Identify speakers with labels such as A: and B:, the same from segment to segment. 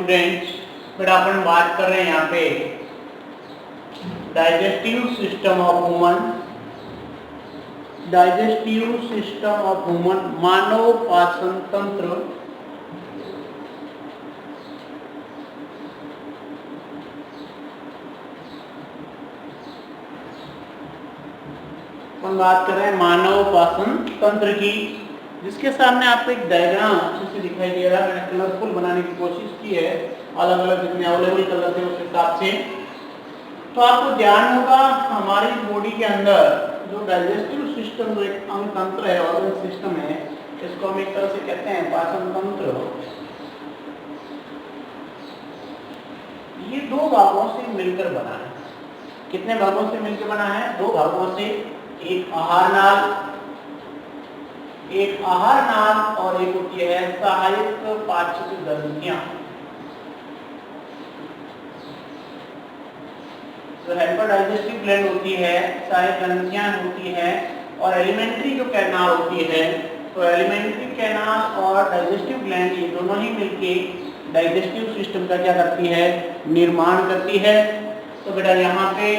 A: Students, फिर अपन बात कर रहे हैं यहाँ पे digestive system of human, digestive system of human, मानव पाचन तंत्र। हम बात कर रहे हैं मानव पाचन तंत्र की, जिसके सामने आपको एक डायग्राम अच्छे से दिखाई दे रहा है। मैंने कलरफुल बनाने की कोशिश की है, अलग अलग जितने अवेलेबल कलर थे उस हिसाब से। तो आपको ध्यान होगा हमारी बॉडी के अंदर जो डाइजेस्टिव सिस्टम, जो एक अंग तंत्र है, ऑर्गन सिस्टम है, इसको हम एक तरह से कहते हैं पाचन तंत्र। ये दो भागों से मिलकर बना है। कितने भागों से मिलकर बना है? दो भागों से। एक आहार नाल, एक आहार नाल और एक होती है सहायक पाचक ग्रंथियां। जो हेल्पर डाइजेस्टिव ग्लैंड होती है, सहायक ग्रंथियां होती है, और एलिमेंट्री जो कैनाल होती है। तो एलिमेंट्री कैनाल और डाइजेस्टिव ग्लैंड ये दोनों ही मिलके डाइजेस्टिव सिस्टम का क्या करती है? निर्माण करती है। तो बेटा यहाँ पे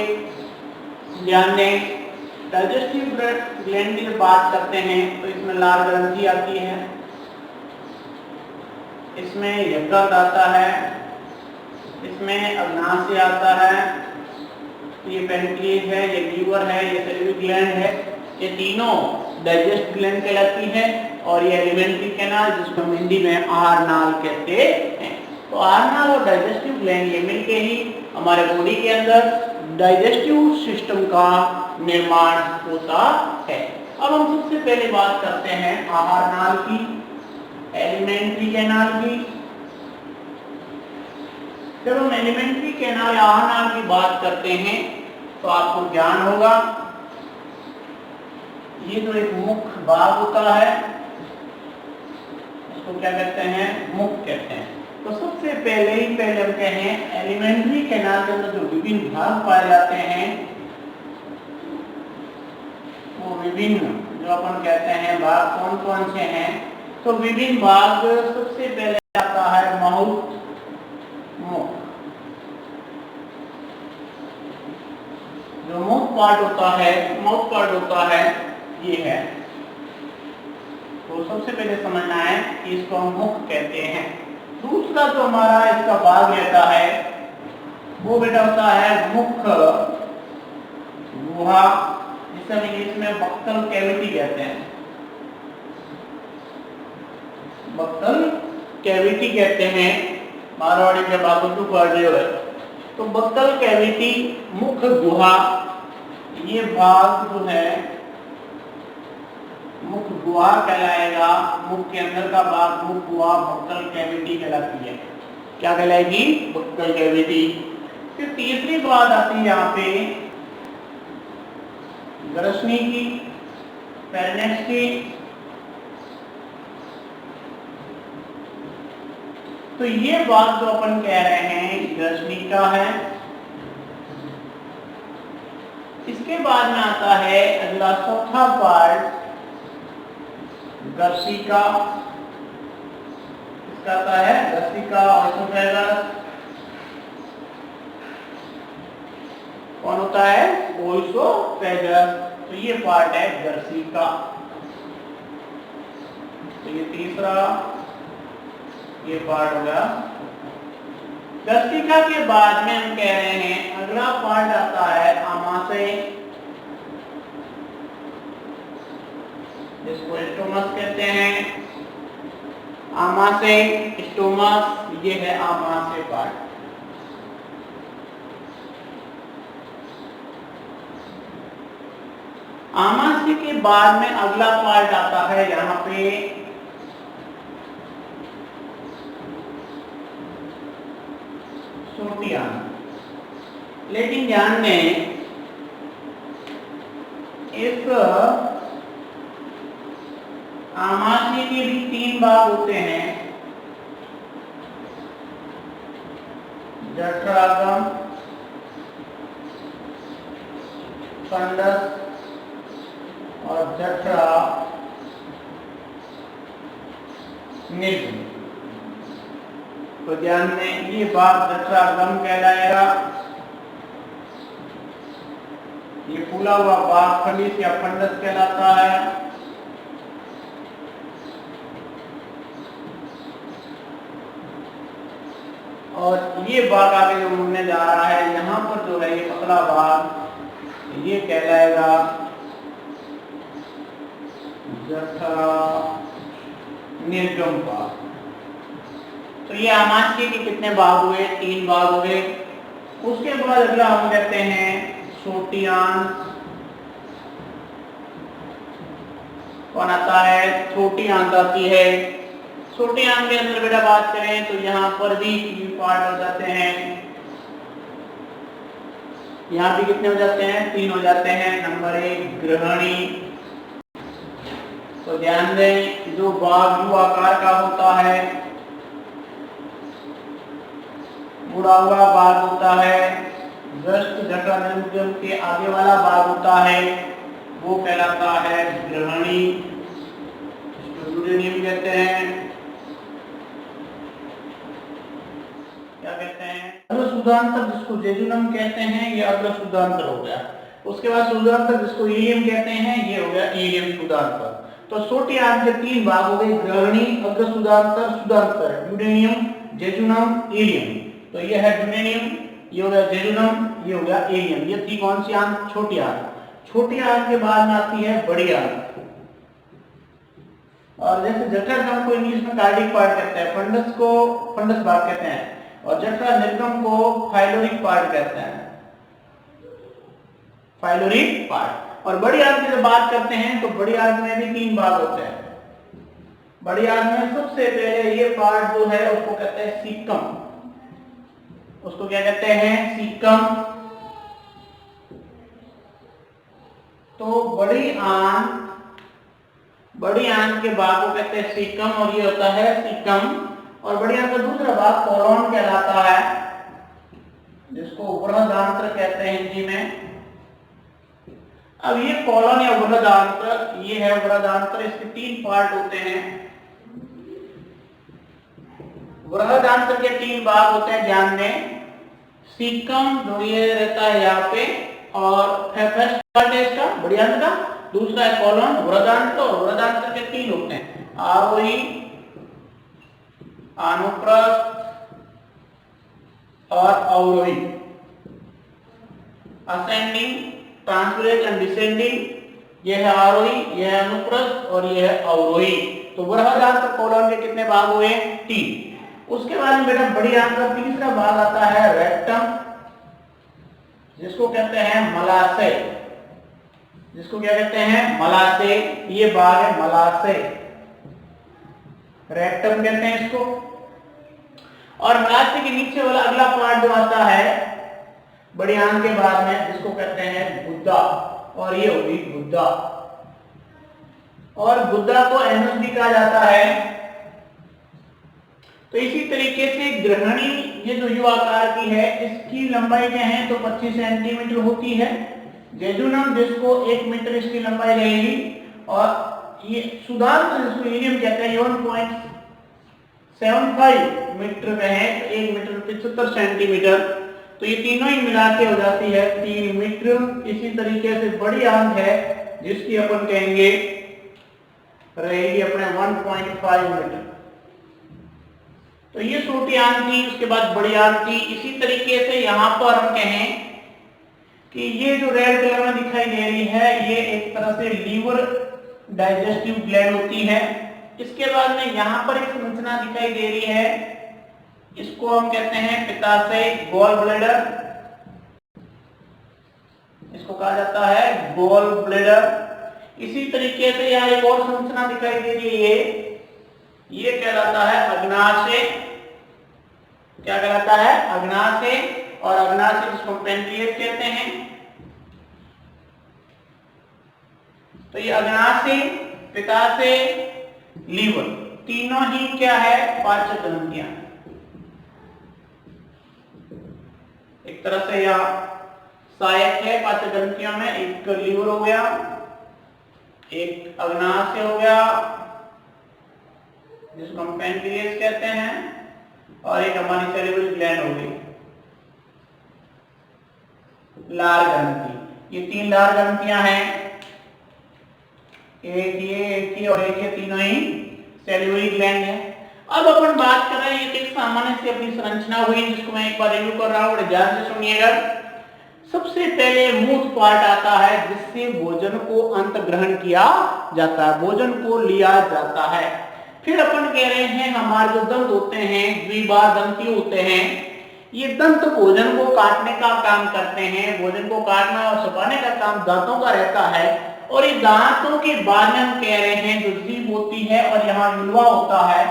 A: ध्यान दें, डाइजेस्टिव ग्लैंड की बात करते हैं तो इसमें लार ग्रंथि आती है, इसमें यकृत आता है, इसमें अग्नाशय आता है, ये पेनक्रिएज है, ये लीवर है, ये सैलिवरी ग्लैंड है। ये तीनों डाइजेस्ट ग्लैंड कहलाती है। और ये एलिमेंट्री कैनाल, जिसको हम हिंदी में आहार नाल कहते हैं। तो आहार नाल और डाइजेस्टिव ग्लैंड ये मिलके ही हमारे बॉडी के अंदर डाइजेस्टिव सिस्टम का निर्माण होता है। अब हम सबसे पहले बात करते हैं आहार नाल की, एलिमेंट्री कैनाल की। जब हम एलिमेंट्री कैनाल या आहार नाल की बात करते हैं तो आपको ज्ञान होगा, ये जो एक मुख्य भाग होता है इसको क्या कहते हैं? मुख कहते हैं। तो सबसे पहले हम कहें एलिमेंट्री कैनाल के अंदर जो विभिन्न भाग पाए जाते हैं, वो विभिन्न जो अपन कहते हैं भाग कौन कौन से हैं? तो विभिन्न भाग सबसे पहले आता है माउथ, मुख। जो मुख पार्ट होता है, माउथ पार्ट होता है, ये है। तो सबसे पहले समझना है कि इसको हम मुख कहते हैं। दूसरा जो हमारा इसका भाग रहता है वो बेटा होता है मुख गुहा, जिसे हम इंग्लिश में बक्कल कैविटी कहते हैं। बक्कल कैविटी कहते हैं, मारवाड़ी के बाबू पढ़ रहे हो। तो बक्कल कैविटी, मुख गुहा, ये भाग जो है मुख गुहा कहलाएगा। मुख के अंदर का भाग मुख गुहा बक्कल कैविटी कहलाती है। क्या कहलाएगी? Buccal cavity. फिर तीसरी बात आती है यहाँ पे ग्रसनी की, फेरेंक्स की। तो ये बात जो अपन कह रहे हैं ग्रसनी का है। इसके बाद में आता है अगला चौथा पार्ट ग्रसिका। इसका आता है ग्रसिका, ऑइसोफेगस। कौन होता है? ऑइसोफेगस। तो ये पार्ट है ग्रसिका। तो ये तीसरा ये पार्ट होगा। ग्रसिका के बाद में हम कह रहे हैं अगला पार्ट आता है आमाशय, जिसको स्टोमस कहते हैं। आमाशय, स्टोमस, ये है आमाशय पार्ट। आमाशय के बाद में अगला पार्ट आता है यहाँ पे सोटिया। लेकिन ध्यान दें, इस आमाशय के भी 3 भाग होते हैं, जठरागम, कंडस और जठरा निग्म। तो ध्यान दें ये भाग जठराग्रम कहलाएगा। ये फूला हुआ भाग फंडिस या फंडस कहलाता है। और ये भाग आगे जो मुड़ने जा रहा है, यहाँ पर जो है ये पतला भाग ये कहलाएगा जठरा निर्गम भाग। तो ये आमाशय के कितने भाग हुए? 3 भाग हुए। उसके बाद अगला हम कहते हैं छोटी आंत। कौन आता है? छोटी आंत आती है। छोटी आंत के अंदर बेटा बात करें तो यहाँ पर भी 3 पार्ट हो जाते हैं। यहाँ भी कितने हो जाते हैं? 3 हो जाते हैं। नंबर 1 ग्रहणी। तो ध्यान दें जो भाग यू आकार का होता है, मुड़ा हुआ भाग होता है, जस्ट जठराग्रम के आगे वाला भाग होता है, वो कहलाता है ग्रहणी, ड्यूडेनियम कहते हैं। क्या कहते हैं? अग्रसूदांतर जिसको जेजुनम कहते हैं, ये अग्रसूदांतर हो गया। उसके बाद सूदांतर जिसको इलियम कहते हैं, ये हो गया इलियम सूदांतर। तो छोटी आंत के 3 भाग हो गए, ग्रहणी, अग्रसूदांतर, सूदांतर, ड्यूडेनियम, जेजुनम, इलियम। तो ये है ड्यूडेनियम, ये हो गया जेजुनम, ये हो गया इलियम। ये थी कौन सी आंत? छोटी आंत। छोटी आंत के बाद में आती है बड़ी आंत। और जैसे जठराग्रम को इंग्लिश में कार्डिक पार्ट कहते हैं, फंडस को फंडस भाग कहते हैं, और जठरा निर्गम को फाइलोरिक पार्ट कहते हैं, फाइलोरिक पार्ट। और बड़ी आंत की जब बात करते हैं तो बड़ी आंत में भी 3 भाग होते हैं। बड़ी आंत में सबसे पहले ये पार्ट जो है उसको कहते हैं सीकम। उसको क्या कहते हैं? सीकम। तो बड़ी आंत के भाग को कहते हैं सीकम, और ये होता है सीकम। और बड़ी आंत का दूसरा भाग कोलोन कहलाता है, जिसको बृहदांत्र कहते हैं हिंदी में। अब ये कोलोन या बृहदांत्र, ये है बृहदांत्र, इसके 3 पार्ट होते हैं। बृहदांत्र के 3 भाग होते हैं, ध्यान दें। सीकम जो ये रहता है यहाँ पे, और फर्स्ट पार्ट है इसका बड़ी आंत का, दूसरा है कोलोन, बृहदांत्र। और बृहदांत्र के 3 होते हैं, आरोही, अनुप्रस्थ और अवरोही, असेंडिंग, ट्रांसलेट एंड डिसेंडिंग। ये है आरोही, ये है अनुप्रस्थ और ये है अवरोही। तो बृहदांत्र कोलोन के कितने भाग हुए? 3। उसके बाद में बेटा बड़ी आंत का तीसरा भाग आता है रेक्टम, जिसको कहते हैं मलाशय। जिसको क्या कहते हैं? मलाशय। ये भाग है मलाशय, रेक्टम कहते हैं इसको। और मलाशय के नीचे वाला अगला पार्ट जो आता है बड़ी आंत के बाद में, जिसको कहते हैं गुद्दा, और ये होगी गुद्दा। और गुद्दा को एनस भी कहा जाता है। तो इसी तरीके से ग्रहणी, ये जो यू आकार की है, इसकी लंबाई क्या है? तो 25 सेंटीमीटर होती है। जेजुनम जिसको 1 मीटर इसकी लंबाई रहेगी, और ये सूदांत्र जिसको इलियम कहते हैं 1.75 मीटर का है, तो 1 मीटर 75 सेंटीमीटर। तो ये तीनों ही मिला के हो जाती है 3 मीटर। इसी तरीके से बड़ी आंत है जिसकी अपन कहेंगे रहेगी अपने 1.5 मीटर। तो ये छोटी आंत थी, उसके बाद बड़ी आंत थी। इसी तरीके से यहाँ पर हम कहें कि ये जो रेड कलर में दिखाई दे रही है, ये एक तरह से लीवर डाइजेस्टिव ग्लैंड होती है। इसके बाद में यहाँ पर एक संरचना दिखाई दे रही है, इसको हम कहते हैं पित्ताशय, गॉल ब्लैडर। इसको कहा जाता है गॉल ब्लैडर। इसी तरीके से यहाँ एक और संरचना दिखाई दे रही है, ये कहलाता है अग्नाशय। क्या कहलाता है? अग्नाशय। और अग्नाशय जिसको पेनक्रिएस कहते हैं। तो ये अग्नाशय, पित्ताशय, लीवर, तीनों ही क्या है? पाचक ग्रंथियां। एक तरह से यह सहायक है पाचक ग्रंथियों में। एक लीवर हो गया, एक अग्नाशय हो गया जिसको हम पेनक्रिएस कहते हैं, और एक हमारी सेरेब्रल ग्लैंड हो गई लार ग्रंथि। ये 3 लार ग्रंथियां हैं, एक ये और एक ये, तीनों ही सेरेब्रल ग्लैंड है। अब अपन बात कर रहे हैं, ये एक सामान्य से अपनी संरचना हुई जिसको मैं एक बार रिव्यू कर रहा हूं, बड़े ध्यान से सुनिएगा। सबसे पहले मुख पार्ट आता है जिससे भोजन को अंत ग्रहण किया जाता है, भोजन को लिया जाता है। फिर अपन कह रहे हैं हमारे जो दंत होते हैं, द्विबार दंती होते हैं, ये दंत भोजन को काटने का काम करते हैं, भोजन को काटना और छुपाने का काम दांतों का रहता है। और ये दांतों के बाद में हम कह रहे हैं जो जीभ होती है और यहाँ युलवा होता है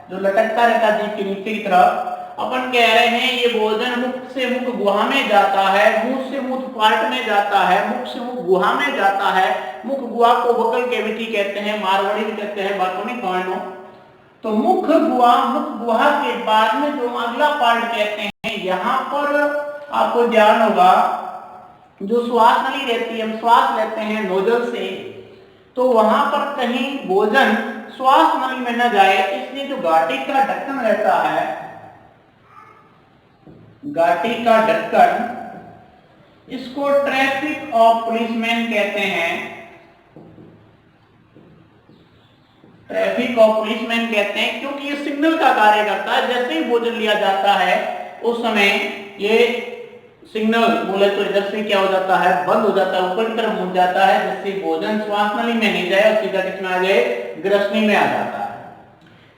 A: जो लटकता रहता है जीभ के नीचे की तरफ, अपन कह रहे हैं ये भोजन मुख से मुख गुहा में जाता है, मुंह से मुख पार्ट में जाता है, मुख से मुख गुहा में जाता है। मुख गुहा को वोकल कैविटी कहते हैं, मारवाड़ी भी कहते हैं, बातों नहीं कहनो। तो मुख गुहा के बाद में जो अगला पार्ट कहते हैं, यहाँ पर आपको ध्यान होगा जो श्वास नली रहती है, हम श्वास लेते हैं नोजल से, तो वहां पर कहीं भोजन श्वास नली में न जाए, इसलिए जो घाटी का ढक्कन रहता है, घाटी का ढक्कन, इसको ट्रैफिक ऑफ पुलिसमैन कहते हैं, ट्रैफिक ऑफ पुलिसमैन कहते हैं, क्योंकि ये सिग्नल का कार्य करता है। जैसे ही भोजन लिया जाता है उस समय ये सिग्नल बोले तो इधर से क्या हो जाता है, बंद हो जाता है, ऊपर की तरफ मुड़ जाता है, जिससे भोजन श्वास नली में नहीं जाए और सीधा किसमें आ जाए, ग्रसनी में आ जाता है।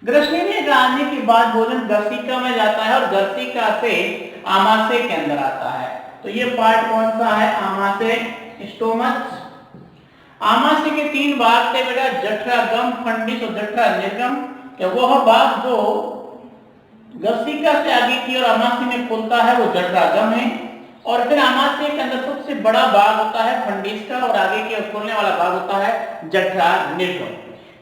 A: ग्रसनी में आने के बाद भोजन ग्रसिका में जाता है और ग्रसिका से आमाशय के अंदर आता है। तो ये पार्ट कौन सा है, आमाशय, स्टोमच। आमाशय के 3 भाग थे बेटा, जठरा गम, फंडिस और जठरा निर्गम। क्या वह भाग जो ग्रसिका से आगे की और आमाशय में खुलता है वो जठरा गम है, और फिर आमाशय के अंदर सबसे बड़ा भाग होता है फंडिस का और आगे की ओर खुलने वाला भाग होता है जठरा निर्गम।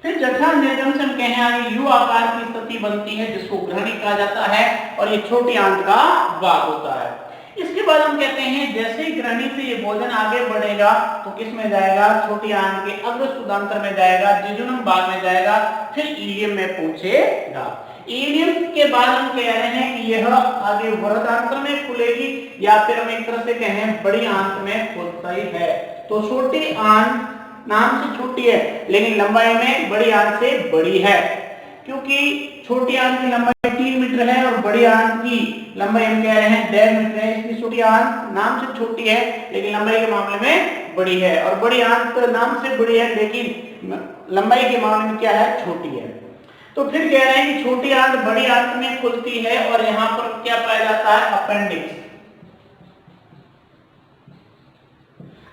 A: फिर जठरा निर्गम से हम कहें आगे यू आकार की स्थिति बनती है जिसको ग्रहणी कहा जाता है, और ये छोटी आंत का भाग होता है। इसके बाद हम कहते हैं जैसे ही ग्रहणी से ये भोजन आगे बढ़ेगा तो किस में जाएगा, छोटी आंत के अग्र सुदांतर में जाएगा, जिजुनम भाग में जाएगा, फिर इलियम में पहुंचेगा। इलियम के बाद हम कह रहे हैं कि यह आगे वृहदांत्र में खुलेगी, या फिर हम एक तरह से कहें बड़ी आंत में खुलता ही है। तो छोटी आंत नाम से छोटी है लेकिन लंबाई में बड़ी आंत से बड़ी है, क्योंकि छोटी आंत की लंबाई 3 मीटर है और बड़ी आंत की लंबाई हम कह रहे हैं 1.5 मीटर है। इसलिए छोटी आंत नाम से छोटी है लेकिन लंबाई के मामले में बड़ी है, और बड़ी आंत नाम से बड़ी है लेकिन लंबाई के मामले में क्या है, छोटी है। तो फिर कह रहे हैं कि छोटी आंत बड़ी आंत में खुलती है, और यहाँ पर क्या पाया जाता है, अपेंडिक्स।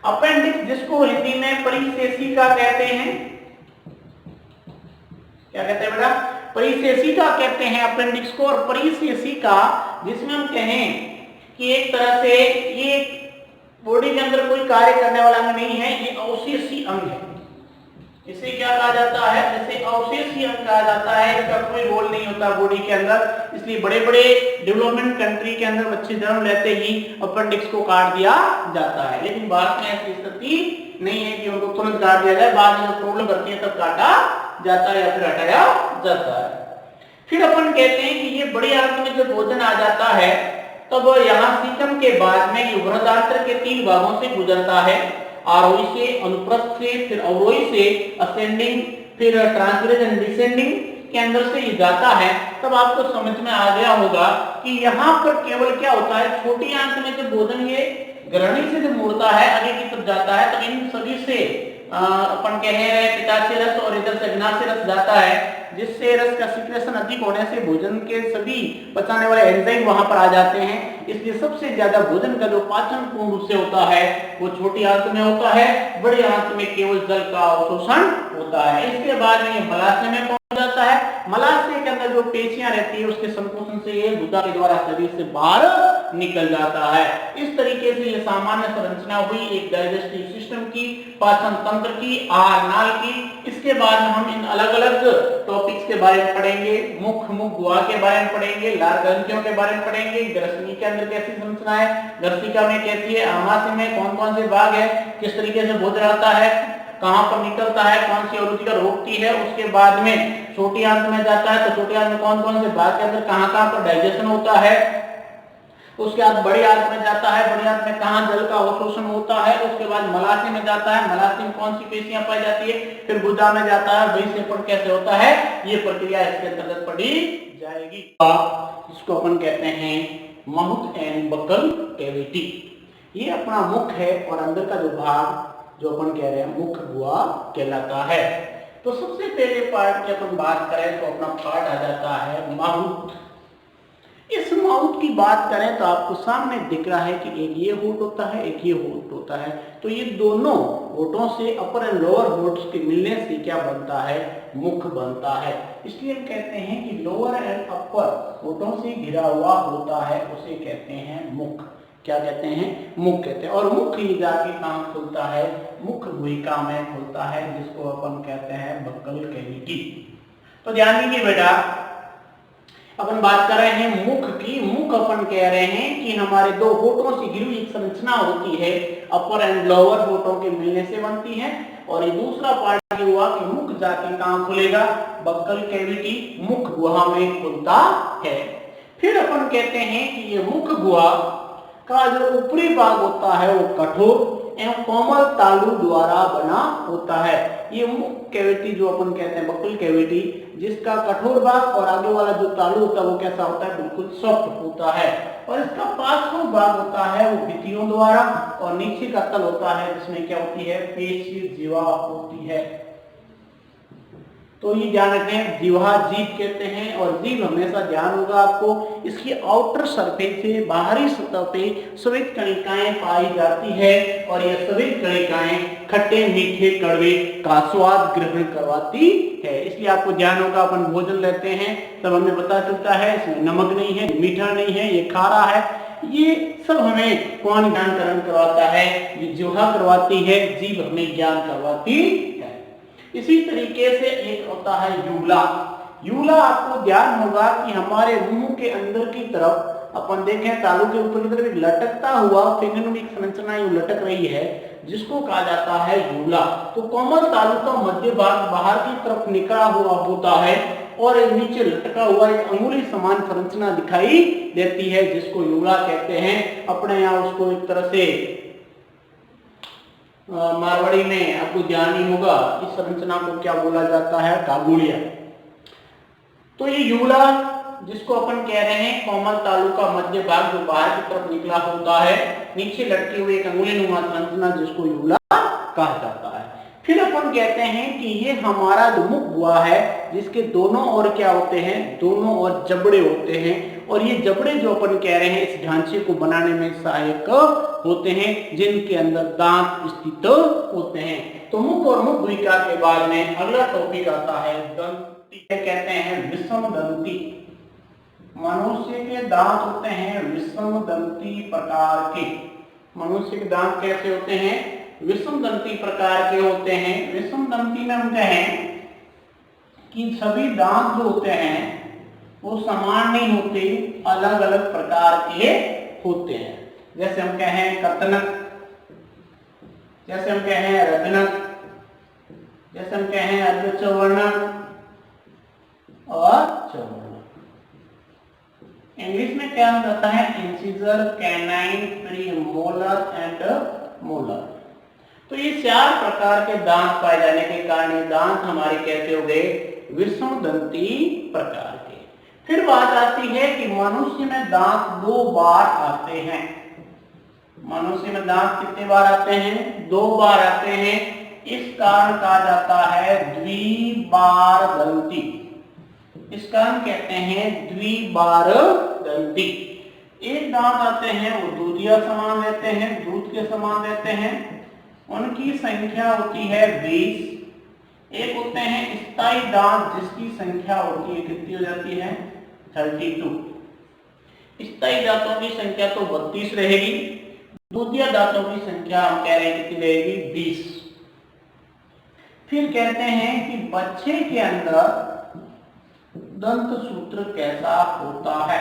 A: अपेंडिक्स जिसको हिंदी में परिशेषिका कहते हैं, क्या कहते हैं बेटा, परिशेषिका कहते हैं अपेंडिक्स को। और परिशेषिका जिसमें हम कहें कि एक तरह से ये बॉडी के अंदर कोई कार्य करने वाला अंग नहीं है, ये अवशेषी अंग है। इसे क्या कहा जाता है, जैसे अवशेषी अंग कहा जाता है, इसका कोई रोल नहीं होता बॉडी के अंदर। इसलिए बड़े बड़े डेवलपमेंट कंट्री के अंदर बच्चे जन्म लेते ही अपेंडिक्स को काट दिया जाता है, लेकिन भारत में ऐसी स्थिति नहीं है कि उनको तुरंत काट दिया जाए, बाद में जब प्रॉब्लम करती है तब काटा जाता है या फिर हटाया जाता है। फिर अपन कहते हैं कि ये बड़ी आंत में जब भोजन आ जाता है तब यहाँ सीटम के बाद में ये वृहदांत्र के 3 भागों से गुजरता है, आरोही से, अनुप्रस्थ से, फिर अवरोही से, असेंडिंग, फिर ट्रांसवर्स एंड डिसेंडिंग के अंदर से ये जाता है। तब आपको समझ में आ गया होगा कि यहाँ पर केवल क्या होता है, छोटी आंत में जब भोजन ये ग्रहणी से जब मुड़ता है आगे की तरफ जाता है, तो इन सभी से अपन कह रहे हैं पित्ताशय रस और इधर से अग्नाशय रस जाता है, जिससे रस का सिक्रेशन अधिक होने से भोजन के सभी पचाने वाले एंजाइम वहां पर आ जाते हैं। इसलिए सबसे ज्यादा भोजन का जो पाचन पूर्ण रूप से होता है वो छोटी आंत में होता है, बड़ी आंत में केवल जल का अवशोषण होता है। इसके बाद में ये मलाशय में पहुंच जाता है। मलाशय के अंदर जो पेशियां रहती है उसके संकोचन से ये गुदा के द्वारा शरीर से बाहर निकल जाता है। इस तरीके से ये सामान्य संरचना हुई एक डाइजेस्टिव सिस्टम की, पाचन तंत्र की, आहार नाल की। इसके बाद में हम इन अलग अलग टॉपिक्स के बारे में पढ़ेंगे, मुख गुहा के बारे में पढ़ेंगे, लार ग्रंथियों के बारे में पढ़ेंगे, ग्रसनी के अंदर कैसी संरचना है, ग्रसिका में कैसी है, आमाशय में कौन कौन से भाग है, किस तरीके से भोजन आता है, कहाँ पर निकलता है, कौन सी अवरुद्धिका रोकती है। उसके बाद में छोटी आंत में जाता है, तो छोटी आंत में कौन कौन से भाग के अंदर कहाँ पर डाइजेशन होता है। उसके बाद बड़ी आंत में जाता है, बड़ी आंत में कहाँ जल का अवशोषण होता है। उसके बाद मलाशय में जाता है, मलाशय में कौन सी पेशियां पाई जाती है। फिर गुदा में जाता है, वही सेपट कैसे होता है, ये प्रक्रिया इसके अंतर्गत पढ़ी जाएगी। इसको अपन कहते हैं माउथ एंड बकल कैविटी। ये अपना मुख है और अंदर का जो भाग जो अपन कह रहे हैं मुख गुहा कहलाता है। तो सबसे पहले पार्ट की अपन बात करें तो अपना पार्ट आ जाता है माउथ। इस माउथ की बात करें तो आपको सामने दिख रहा है कि एक ये होठ होता है, एक ये होठ होता है। तो ये दोनों होठों से अपर एंड लोअर होठ्स के मिलने से क्या बनता है, मुख बनता है। इसलिए हम कहते हैं कि लोअर एंड अपर होठों से घिरा हुआ होता है, उसे कहते हैं मुख। क्या कहते हैं, मुख कहते हैं। और मुख ये जाके कहाँ खुलता है, मुख गुहिका में खुलता है, जिसको अपन कहते हैं बक्कल कैविटी। तो ध्यान दीजिए बेटा, अपन बात कर रहे हैं मुख की। मुख अपन कह रहे हैं कि हमारे दो होठों से घिरी हुई एक संरचना होती है, अपर एंड लोअर होठों के मिलने से बनती है। और ये दूसरा पार्ट ये हुआ कि मुख जाके कहाँ खुलेगा, बक्कल कैविटी, मुख गुहा में खुलता है। फिर अपन कहते हैं कि ये मुख गुहा का जो ऊपरी भाग होता है वो कठोर एवं कोमल तालु द्वारा बना होता है। ये मुख कैविटी जो अपन कहते हैं बक्कल कैविटी, जिसका कठोर भाग और आगे वाला जो तालु होता है वो कैसा होता है, बिल्कुल सॉफ्ट होता है। और इसका पार्श्व भाग होता है वो भित्तियों द्वारा, और नीचे का तल होता है जिसमें क्या होती है, पेशी जीवा होती है। तो ये ध्यान रखें, जीवा जीभ कहते हैं। और जीभ हमेशा ध्यान होगा आपको, इसकी आउटर सरफेस से बाहरी सतह पे स्वेद कणिकाएं पाई जाती है। और ये स्वेद कणिकाएं खट्टे मीठे कड़वे का स्वाद ग्रहण करवाती है। इसलिए आपको ध्यान होगा, अपन भोजन लेते हैं तब हमें पता चलता है इसमें नमक नहीं है, मीठा नहीं है, ये खारा है। ये सब हमें कौन ज्ञानकरण करवाता है, ये जीवा करवाती है, जीभ हमें ज्ञान करवाती है। इसी तरीके से एक होता है यूला। यूला आपको ध्यान होगा कि हमारे मुंह के अंदर की तरफ अपन देखें, तालू के ऊपर की तरफ एक लटकता हुआ फिंगर एक संरचना यूं लटक रही है, जिसको कहा जाता है यूला। तो कोमल तालू का मध्य भाग बाहर की तरफ निकला हुआ होता है और एक नीचे लटका हुआ एक अंगुली समान संरचना दिखाई देती है, जिसको यूला कहते हैं। अपने यहाँ उसको एक तरह से मारवाड़ी में आपको ध्यान ही होगा, इस संरचना को क्या बोला जाता है, कागुड़िया। तो ये यूला जिसको अपन कह रहे हैं कोमल तालु का मध्य भाग जो बाहर की तरफ निकला होता है, नीचे लटके हुए एक अंगुली नुमा संरचना जिसको यूला कहा जाता है। फिर अपन कहते हैं कि ये हमारा जो मुख गुहा है, जिसके दोनों ओर क्या होते हैं, दोनों ओर जबड़े होते हैं। और ये जबड़े जो अपन कह रहे हैं इस ढांचे को बनाने में सहायक होते हैं, जिनके अंदर दांत स्थित होते हैं। तो मुख और मुख गुहिका के बाद में अगला टॉपिक आता है दंती। कहते हैं विषम दंती। मनुष्य के दांत होते हैं विषम दंती प्रकार के। मनुष्य के दांत कैसे होते हैं, विषम दंती प्रकार के होते हैं। विषम दंती में हम कहें कि सभी दांत जो होते हैं वो समान नहीं होते, अलग अलग प्रकार के होते हैं। जैसे हम कहें कर्तनक, जैसे हम कहें रजनक, जैसे हम कहें अर्धचवर्णक और चवर्णक। इंग्लिश में क्या होता है, incisor, canine, premolar and molar. तो ये 4 प्रकार के दांत पाए जाने के कारण ये दांत हमारे कैसे हो गए, विषम दंती प्रकार के। फिर बात आती है कि मनुष्य में दांत 2 बार आते हैं। मनुष्य में दांत कितने बार आते हैं, 2 बार आते हैं। इस कारण कहा जाता है द्विबार दंती। इस कारण कहते हैं द्विबार दंती। एक दांत आते हैं वो दूधिया समान रहते हैं, दूध के समान रहते हैं, उनकी संख्या होती है 20। एक होते हैं स्थायी दांत जिसकी संख्या होती है, कितनी हो जाती है, 32। स्थायी दांतों की संख्या तो 32 रहेगी, दूधिया दांतों की संख्या हम कह रहे हैं कितनी रहेगी, 20। फिर कहते हैं कि बच्चे के अंदर दंत सूत्र कैसा होता है।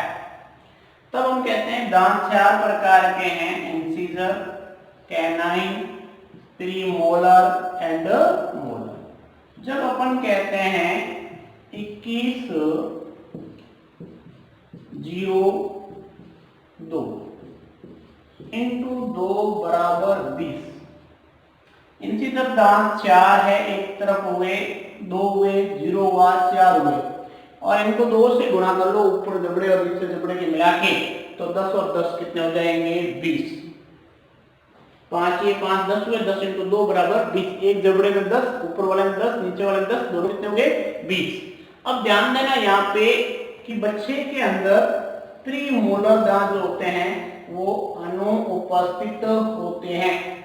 A: तब हम कहते हैं दांत 4 प्रकार के हैं, incisor, canine, premolar and molar. जब अपन कहते हैं 21/02 इंटू 2 बराबर 20। इनकी तरफ दांत 4 है, एक तरफ हुए 2 हुए, 0 हुआ, 4 हुए, और इनको 2 से गुणा कर लो, ऊपर जबड़े और नीचे जबड़े के मिला के, तो 10 और 10 कितने हो जाएंगे 20। 5 ये 5 10 हुए, 10 इंटू 2 बराबर 20। एक जबड़े में 10, ऊपर वाले में 10, नीचे वाले में 10, दोनों कितने हो गए 20। अब ध्यान देना यहाँ पे कि बच्चे के अंदर प्रीमोलर दांत जो होते हैं वो अनुपस्थित होते हैं।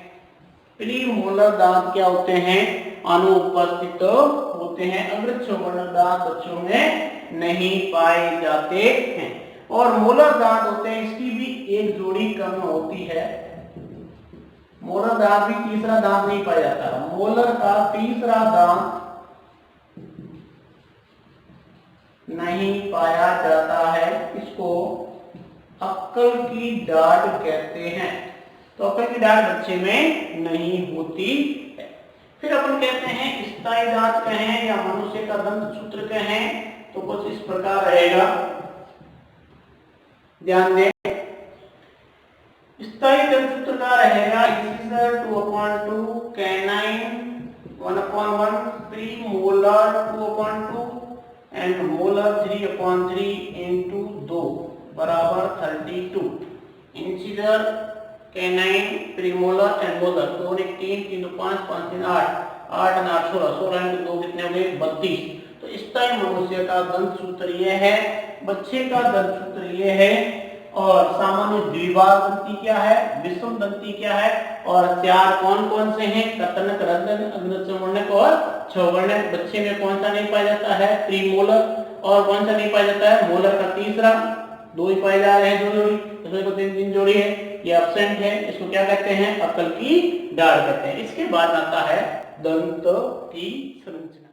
A: प्रीमोलर दांत क्या होते हैं, अनुपस्थित होते हैं। अग्रछोवर्णक दांत बच्चों में नहीं पाए जाते हैं। और मोलर दांत होते हैं, इसकी भी एक जोड़ी कम होती है। मोलर दांत भी तीसरा दांत नहीं पाया जाता। मोलर का तीसरा दांत नहीं पाया जाता है, इसको अक्कल की डाढ़ कहते हैं। तो अक्कल की डाढ़ बच्चे में नहीं होती है। फिर अपन कहते हैं स्थायी दांत कहें या मनुष्य का दंत सूत्र कहें तो कुछ इस प्रकार रहेगा, ध्यान दें। स्थायी दंत सूत्र का रहेगा incisor 2/2, canine 1/1, premolar 2/2 and molar 3/3 into 2 बराबर 32। Incisor, canine, premolar and molar, 2 1 3 3 2 5 5 3 8 8 और 8 16 16 इंटू 2 कितने हो गए 32। तो स्थायी मनुष्य का दंत सूत्र ये है, बच्चे का दंत सूत्र ये है, और सामान्य द्विबाह दंती क्या है, विषम दंती क्या है, और 4 कौन कौन से हैं, कतनक, रंध्रक, अग्रचोवर्णक और छवर्णक। बच्चे में कौन सा नहीं पाया जाता है, प्रीमोलर, और कौन सा नहीं पाया जाता है, मोलर का तीसरा। 2 ही पाए जा रहे हैं, 2 जोड़ी, इसमें को 3 जोड़ी है, ये एब्सेंट है। इसको क्या कहते हैं, अक्कल की डाढ़ कहते हैं। इसके बाद आता है दंत की संरचना।